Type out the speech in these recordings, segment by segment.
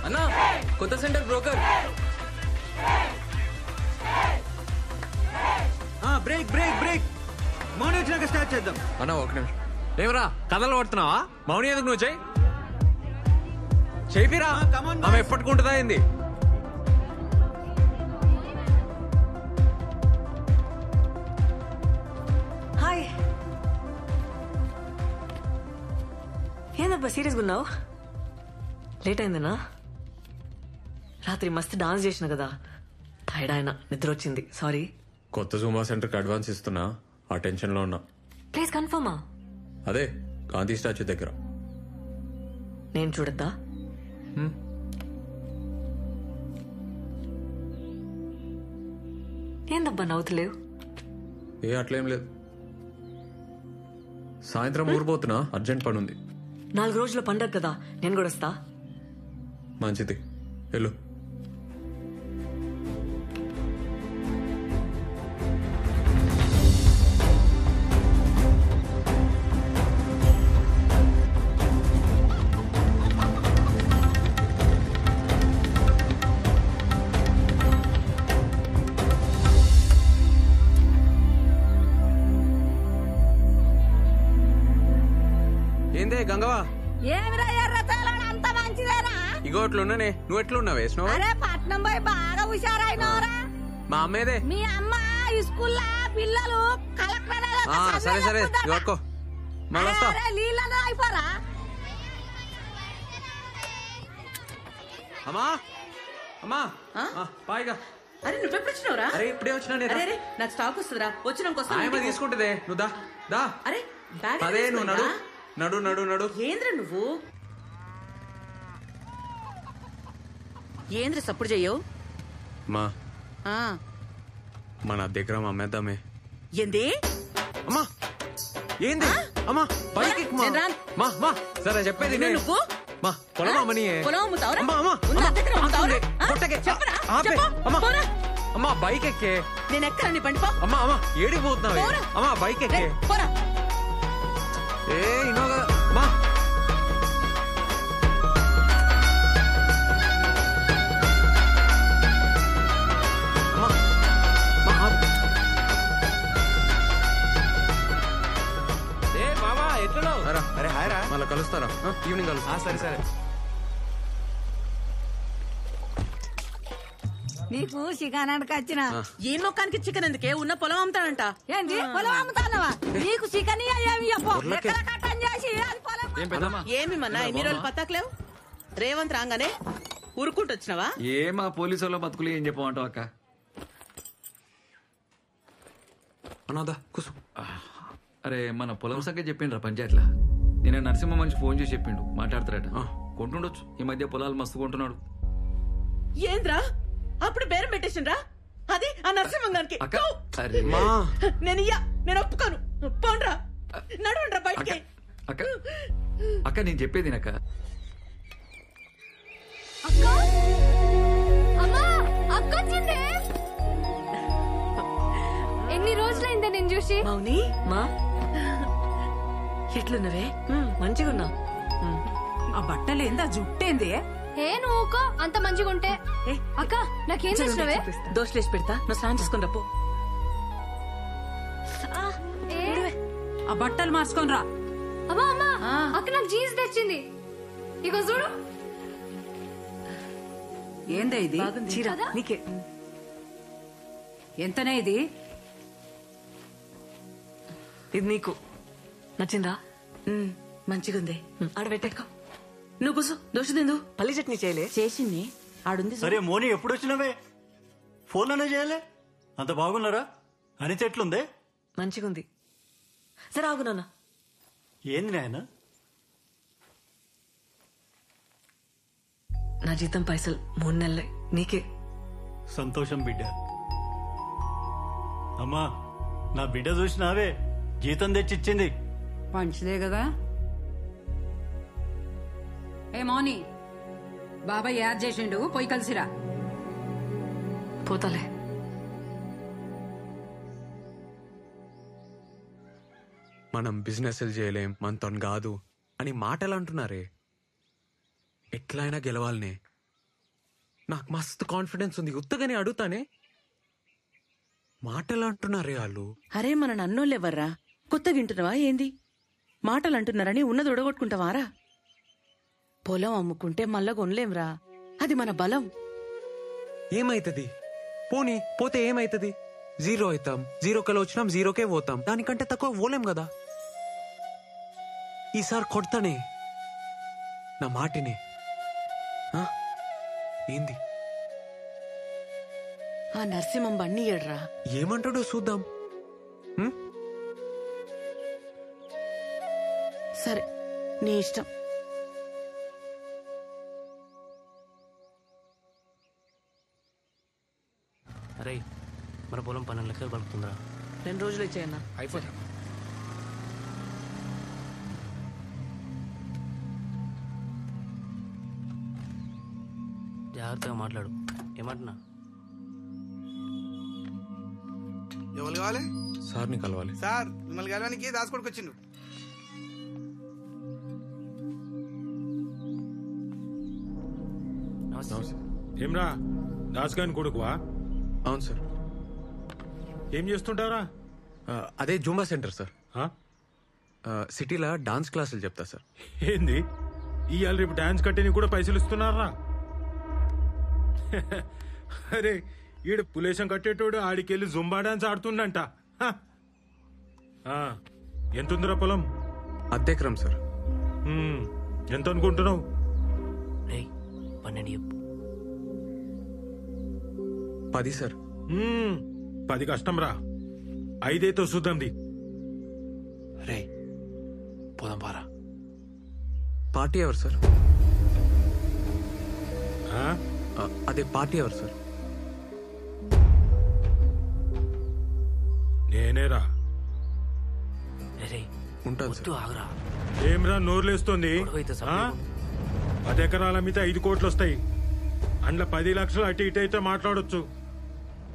అన్నా కొత్త centre broker. Break break break. Mouni వచ్చినాక స్టార్ట్ చేద్దాం. అన్నా ఒక నిమిషం. ఏమరా కథలు పడుతున్నావా? మౌని ఎందుకు నువ్వు చేయిరా. ఆమె ఎప్పటికుంటుందా ఏంది? హాయ్. ఏందబ్బా సీరియస్గా ఉన్నావు? లేట్ అయిందనా? రాత్రి మస్తు డాన్స్ చేసిన కదా, టైర్డ్ ఆయన, నిద్ర వచ్చింది, సారీ. కొత్త జూమా సెంటర్కి అడ్వాన్స్ ఇస్తున్నా, ఆ టెన్షన్ లో ఉన్నా. ప్లీజ్ కన్ఫర్మా? అదే గాంధీ స్టాచ్యూ దగ్గర. నేను చూడద్దా? ఏందబ్బా నవ్వుతలేవు? ఏ అట్లేం లేదు. సాయంత్రం ఊరిపోతున్నా, అర్జెంట్ పని ఉంది. 4 రోజుల పండగ కదా, నేను కూడా వస్తా. మంచిది, వెళ్ళు. ఏందే గంగవా? అంత మంచిదేనా? ఇగో అట్లున్నానే. నువ్వు ఎట్లున్నావు? వేసినావు? అరే పట్నం పోయి బాగా హుషారైనవరా. మా అమ్మేదే. మీ అమ్మ స్కూల్లో పిల్లలు కలెక్టర్. సరే సరే ఇవ్వకో, మళ్ళీ వస్తా. నీళ్ళలో అయిపోరా. అమ్మా అమ్మా పాయిగా. అరే నువ్వెప్పుడు వచ్చినావురా? అరే ఇప్పుడే వచ్చినా. అరే నాకు స్టాక్ వస్తుందిరా, వచ్చినాక తీసుకుంటుందే. నువ్వు దా దా. అరే బ్యాగ్ అదే నువ్వు నడు నడు నడు నడు. ఏంద్ర నువ్వు? ఏంద్ర సప్పుడు చెయ్యవు? మా మన దగ్గర అమ్మేద్దామే. ఏంది? అమ్మా ఏంది? అమ్మా పైకి మా సరే చెప్పేది నువ్వు మా పొలం అమ్మని. పొలం అమ్ముతావురా? అమ్మా బైక్ ఎక్కే. నేను ఎక్కడ నీ బండి? అమ్మా అమ్మా ఏడికి పోతున్నావు? అమ్మా బైక్ ఎక్కే. ఏ ఇన్నో కదా మా. అరే హాయ్ రా. మళ్ళీ కలుస్తారా? ఈవినింగ్ కలుస్తా. సరే సరే. నీకు చికెన్ వచ్చిన ఏ మొక్కానికి చికెన్ ఎందుకే? ఉన్న పొలం అమ్ముతాడంట. ఏంటి పొలం అమ్ముతానవా? నీకు చికెన్ ఏమి మన్నా ఎన్ని రోజులు పత్తాకలేవు? రేవంత్ రాగానే ఊరుకుంటూ వచ్చినావా? ఏ మా పోలీసు వాళ్ళ బతుకులు ఏం చెప్పమంటావు అక్క? అనాదా కూసు. అరే మన పొలం సంగతి చెప్పిండ్రా పంచాయతీలా. నేను నరసింహ మనిషి ఫోన్ చేసి చెప్పిండు, మాట్లాడతారట. కొంటుండొచ్చు, ఈ మధ్య పొలాలు మస్తు కొంటున్నాడు. ఏంద్రా అప్పుడు బేరం పెట్టేసిండ్రా? అది ఆ నరసింహంగానికి. నేను ఒప్పుకోను. పోండ్రా, నడవండ్రా బయటికి. అక్క అక్క నేను చెప్పేది అక్క. ఎన్ని రోజులైందే నేను చూసి. మౌని మా ఎట్లున్నవే? మంచిగా ఉన్నా. ఆ బట్టలు ఏందా జుట్టేంది? ఏ నువ్వుకో అంత మంచిగా ఉంటే. అక్క నాకేం చేసినవే? దోశలేసి పెడతా, నువ్వు స్నానం చేసుకుని రప్పు. ఆ బట్టలు మార్చుకొని రా. అమ్మా అమ్మా అక్క నాకు జీన్స్ తెచ్చింది, ఇగో చూడు. ఏందా ఇది? చీర నీకే. ఎంతనే ఇది? ఇది నీకు నచ్చిందా? మంచిగుంది. ఆడబెట్టేకో. నువ్వు కూసు. దోశ తిందు. పల్లి చట్నీ చేయలే? చేసింది ఆడుంది. సరే మోని ఎప్పుడు వచ్చినవే? ఫోన్లోనే చేయలే? అంత బాగున్నారా? అనిత ఎట్లుందే? మంచిగుంది. సరే ఆగు నాన్న. ఏంది నాయన? నా జీతం పైసలు 3 నెలలే, నీకే. సంతోషం బిడ్డ. అమ్మా నా బిడ్డ చూసినావే, జీతం తెచ్చిచ్చింది. మంచిదే కదా. ఏ మౌని, బాబాయ్ యాడ్ చేసిండు, పోయి కలిసిరా. పోతాలే. మనం బిజినెస్ చేయలేం, మనతో కాదు అని మాటలు అంటున్నారే. ఎట్లయినా గెలవాలనే. నాకు మస్తు కాన్ఫిడెన్స్ ఉంది, ఉత్తగానే అడుగుతానే. మాటలు అంటున్నారే వాళ్ళు. అరే మన నన్నోళ్ళెవర్రా, కొత్తగా వింటున్నావా ఏంది? మాటలు అంటున్నారని ఉన్నది ఉడగొట్టుకుంటావారా? పొలం అమ్ముకుంటే మళ్ళా కొనలేంరా, అది మన బలం. ఏమైతుంది? పోనీ పోతే ఏమైతుంది? 0 అవుతాం, 0 వచ్చినాం, 0కే పోతాం. దానికంటే తక్కువ పోలేం కదా. ఈసారి కొడతానే, నా మాటినే. ఆ? ఏంది? ఆ నరసింహం బండి ఏడ్రా. ఏమంటాడో చూద్దాం. సరే నీ ఇష్టం. అరే మన పొలం 12 లక్షలు పలుకుతుందిరా. 2 రోజులు ఇచ్చేయన్నా. అయిపోతా. జాగ్రత్తగా మాట్లాడు. ఏమంటున్నా? ఎవరు కావాలి? సార్ని కలవాలి. సార్ మిమ్మల్ని కలవడానికి దాచుకోడికి వచ్చిండు. ఏమ్రా దాస్గాని కొడుకువా? అవును సార్. ఏం చేస్తుంటారా? అదే జూంబా సెంటర్ సార్. సిటీలో డాన్స్ క్లాసులు చెప్తా సార్. ఏంది ఇవాళ రేపు డాన్స్ కట్టేని కూడా పైసలు ఇస్తున్నారా? అరే ఈడు పులేశం కట్టేటోడు ఆడికెళ్ళి జుంబా డాన్స్ ఆడుతుండంట. ఎంతుందిరా పొలం? 10 ఎకరం సార్. ఎంత అనుకుంటున్నావు? 12 చెప్పు. 10 సార్. 10 కష్టం రా, 5 చూద్దాంది. రే పోదాం పారా. పార్టీ ఎవరు సార్? అదే పార్టీ ఎవరు సార్? నేనేరా. ఉంటాను సార్. ఆగరా. ఏమ్రా నోర్లేస్తుంది? 10 ఎకరాల మీద 5 కోట్లు వస్తాయి. అందులో 10 లక్షలు అటు ఇటు అయితే మాట్లాడొచ్చు.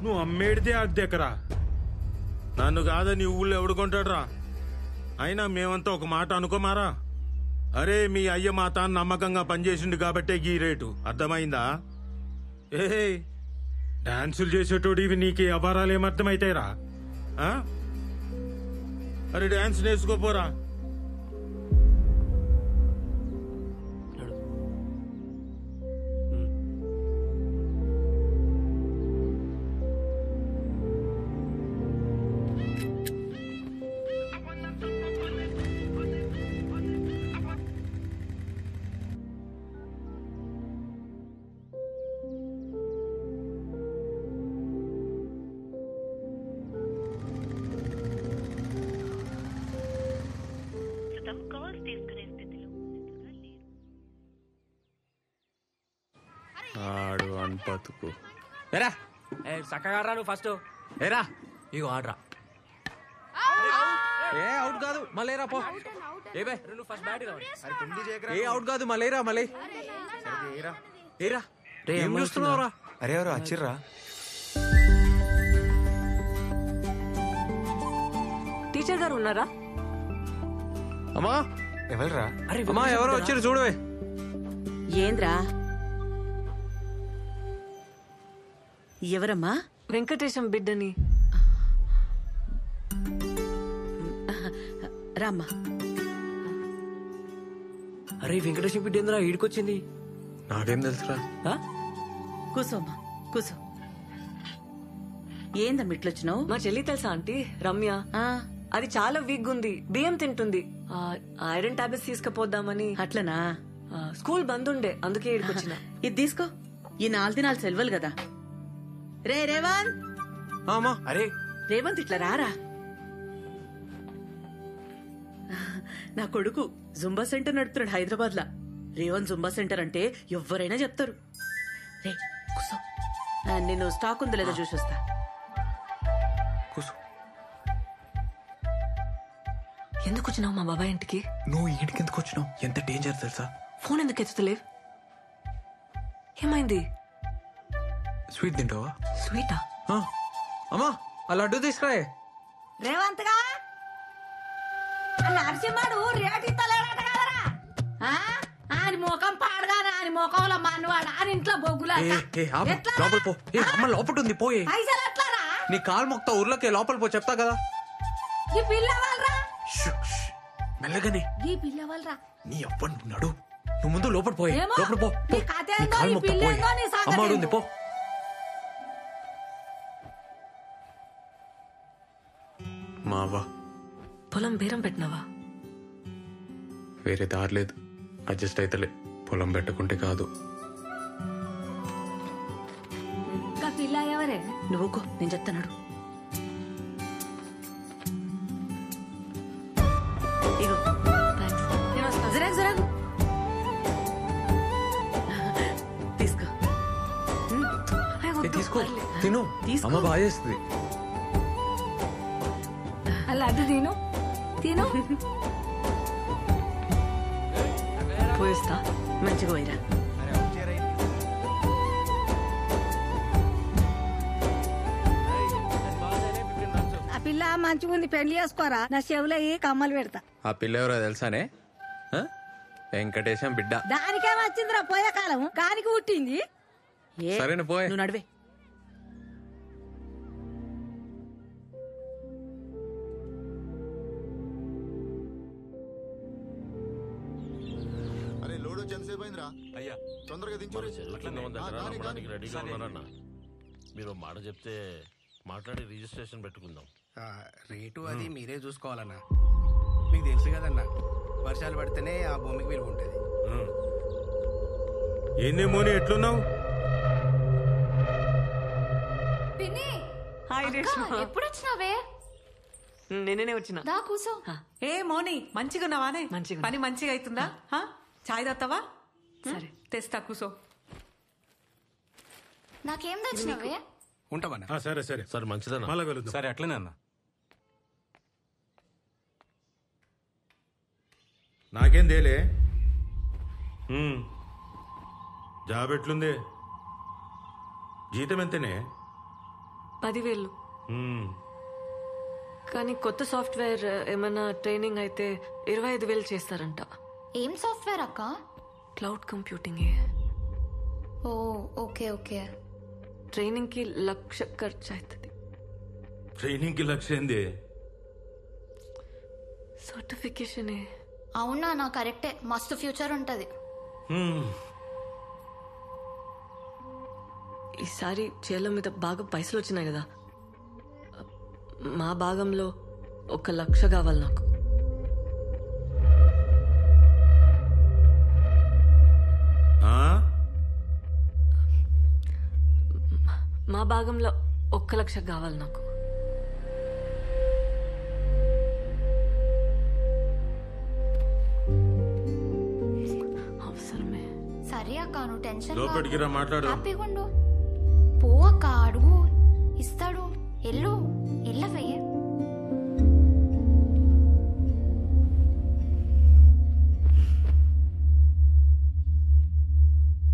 నువ్వు అమ్మేడితే 10 ఎకరా. నన్ను కాదా నీ ఊళ్ళో ఎవడు కొంటాడురా? అయినా మేమంతా ఒక మాట అనుకోమారా. అరే మీ అయ్య మా తాను నమ్మకంగా పనిచేసిండు కాబట్టే ఈ రేటు. అర్థమైందా? ఏ డాన్సులు చేసేటోడు ఇవి నీకు అపారాలు ఏమర్థమైతాయిరా? అరే డాన్స్ నేర్చుకోపోరా. ఆడు అన్పతుకు. ఏరా చక్కగా నువ్వు ఫస్ట్. ఏరా ఇగో ఆడరా. ఏ అవుట్ కాదు మళ్ళీరా పో. ఏ బే నువ్వు ఫస్ట్ బ్యాట్ ఏ అవుట్ కాదు మళ్ళీరా మళ్ళీ. ఏరా ఏం చూస్తున్నావురా? అరే ఎవరు వచ్చిర్రా? టీచర్ గారు ఉన్నారా? అమ్మా ఎవరురా? అమ్మా ఎవరో వచ్చారు చూడవే. ఏంద్రా? ఎవరమ్మా? వెంకటేశం బిడ్డని. రామ్మా. అరే వెంకటేశ్వర బిడ్డ ఏంద్రా ఈడికొచ్చింది? నాకేం తెలుసురా? కూసోమ్మా కూసో. ఏందమ్మా ఇట్లొచ్చినావు? మా చెల్లి తెలుసా ఆంటీ? రమ్య. అది చాలా వీక్ ఉంది, బియ్యం తింటుంది. ఐరన్ టాబ్లెట్స్ తీసుకుపోద్దామని. అట్లనా? స్కూల్ బంద్ ఉండే, అందుకే ఇక్కడికి వచ్చిన. ఇది తీసుకో. ఈ 4 దినాలు సెలవులు కదా. రే రేవంత్. అరే రేవంత్ ఇట్లా రారా. నా కొడుకు జుంబా సెంటర్ నడుపుతున్నాడు హైదరాబాద్ లా. రేవంత్ జుంబా సెంటర్ అంటే ఎవరైనా చెప్తారు. రే కూసో, నేను స్టాక్ ఉందో లేదో చూసి వస్తా. కూసు. ఎందుకు వచ్చినావు మా బాబాయ్ ఇంటికి? నువ్వు ఇంటికి ఎందుకు వచ్చినావు? ఎంత డేంజర్ తెలుసా? ఫోన్ ఎందుకు ఎత్తుతలేవు? ఏమైంది? స్వీట్ తింటావా? స్వీటా? అమ్మా ఆ లడ్డు తీసుకురాయే. రేవంత్ గా నరసింహడు రేటు ఇస్తలేడట కదరా. అని ముఖం పాడగానే అని ముఖంలో మనవాడు అని ఇంట్లో బొగ్గులా లోపల పో. అమ్మ లోపల ఉంది, పోయే. పైసలు ఎట్లారా? నీ కాలు మొక్తా ఊర్లోకి లోపల పో, చెప్తా కదా. ఈ పిల్ల వాళ్ళరా, మెల్లగానే. ఈ పిల్ల వాళ్ళరా. నీ అవ్వనున్నాడు, నువ్వు ముందు లోపల పోయే. ఏమో, లోపల పో. నీ కథ నీ ఏందో, కాలు నీ మొక్తా పిల్ల పోయే. ఏందో, నీ సంగతి అమ్మ ఉంది, ఏందో. పో. మావా పొలం బేరం పెట్టినావా? వేరే దారి లేదు, అడ్జస్ట్ అయితలే. పొలం పెట్టుకుంటే కాదు. ఇంకా పిల్ల ఎవరే? నువ్వుకో, నేను చెప్తాను. ఇగో జరగ జరగ తీసుకో. తీసుకో, తిను. అమ్మ బాగా చేస్తుంది. అలా అది తిను తిను. పోయిస్తా. మంచిగా పోయిరా. ఆ పిల్ల మంచిగా ఉంది, పెళ్లి చేసుకోరా. నా చెవులో ఏ కమ్మలు పెడతా. ఆ పిల్ల ఎవరో తెలుసానే? వెంకటేశం బిడ్డ. దానికేం వచ్చిందిరా పోయే కాలం, కానికి పుట్టింది. సరేనా, పోయే. నువ్వు నడివే. అయ్యా తొందరగా రెడీగా ఉన్నారన్న. మీరు మాట చెప్తే మాట్లాడి రిజిస్ట్రేషన్ పెట్టుకుందాం. రేటు అది మీరే చూసుకోవాలన్నా. మీకు తెలుసు కదన్నా, వర్షాలు పడితేనే ఆ భూమికి విలువ ఉంటుంది. ఏందేమోని ఎట్లున్నావు? ఎప్పుడు వచ్చినావే? నేనే వచ్చిన. దా కూసో. ఏ మోని, మంచిగా ఉన్నావానే? మంచిగా. పని మంచిగా అవుతుందా? చాయ్ తాగుతావా? సరే తెస్తా, కూసో. నాకేం తెచ్చినావే? ఉంటామన్నా. సరే సరే సరే, మంచిదన్నా. మళ్ళా కలుద్దాం. సరే అట్లనే అన్న. నాకేం తేలే. జాబ్ ఎట్లుంది? జీతం ఎంతనే? 10,000. కానీ కొత్త సాఫ్ట్వేర్ ఏమైనా ట్రైనింగ్ అయితే 25,000 చేస్తారంట. ఏం సాఫ్ట్వేర్ అక్క? Cloud computing. Oh okay okay. Training కి 1,00,000 ఖర్చు అవుతుంది. ట్రైనింగ్ కి 1,00,000 ఏంది? సర్టిఫికేషన్. అవునా? నా కరెక్టే, మస్తు ఫ్యూచర్ ఉంటది. ఈసారి చేల మీద బాగా పైసలు వచ్చినాయి కదా, మా భాగంలో 1,00,000 కావాలి నాకు. మా భాగంలో 1,00,000 కావాలి నాకు. అవసరమే. సరే అక్క, నువ్వు టెన్షన్ లోపలికి రా, మాట్లాడదాం. హ్యాపీగా ఉండు. పో అక్క, అడుగు, ఇస్తాడు. ఎల్లు ఎల్లవే.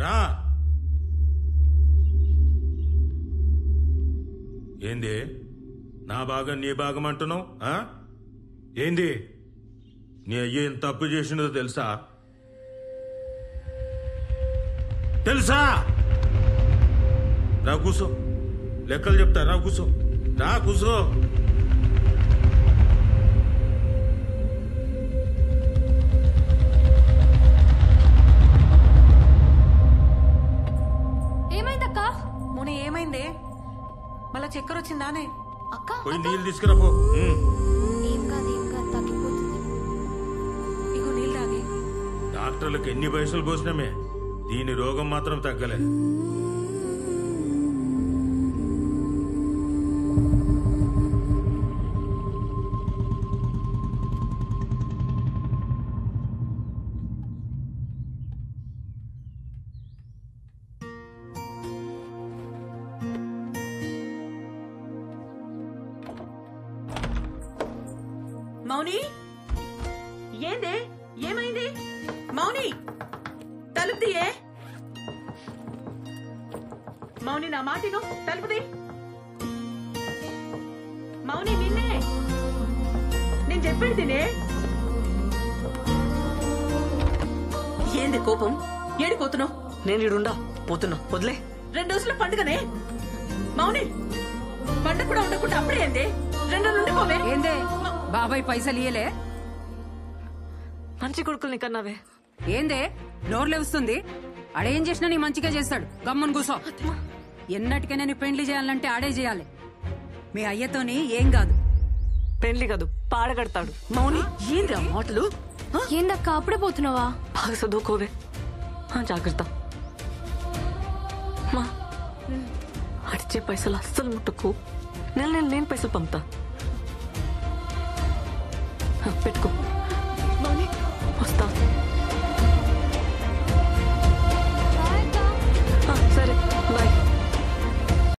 రా. ఏంది నా భాగం నీ భాగం అంటున్నావు? ఏంది నీ అయ్య ఎంత తప్పు చేసినదో తెలుసా? తెలుసా? రా కూసో, లెక్కలు చెప్తా. రా కూసో, రా కూసో. ఏమైందక్క? మోని ఏమైందే? మళ్ళా చక్కెర వచ్చిందానే? అక్క పోయి నీళ్ళు తీసుకురా పో. ఏం కాదు ఏం కాదు, తగ్గిపోతుంది. ఇగో నీళ్ళు తాగి. డాక్టర్లకు ఎన్ని పైసలు పోసినామే, దీని రోగం మాత్రం తగ్గలే. మౌని, ఏందే? ఏమైంది? మౌని, తలుపు తీయే. మౌని, నా మాటిను, తలుపు తీ. మౌని, నిన్నే నేను చెప్పేది తినే. ఏంది ఏంది కోపం? ఏడిపోతున్నావు? నేను ఇడుండా పోతున్నా, వదిలే. 2 రోజుల పండుగనే మౌని. పండుగ కూడా ఉండకుండా అప్పుడే ఏంది? 2 రోజులు ఉండిపోవే. ఏందే బాబాయ్ పైసలు ఇయ్యలే? మంచి కొడుకుల్ని కన్నావే. ఏందే నోర్లే వస్తుంది? ఆడేం చేసినా నీ మంచిగా చేస్తాడు. గమ్మున కూసో. ఎన్నటికైనా నీ పెండ్లి చేయాలంటే ఆడే చేయాలి. మీ అయ్యతోని ఏం కాదు. పెళ్లి కాదు, పాడగడతాడు. మౌని ఏంది ఆ మాటలు? ఏందక్క అప్పుడే పోతున్నావా? బాగా చదువుకోవే. జాగ్రత్త. మా అడిచే పైసలు అస్సలు ముట్టుకు. నెల నేను పైసలు పంపుతా. పెట్టుకో.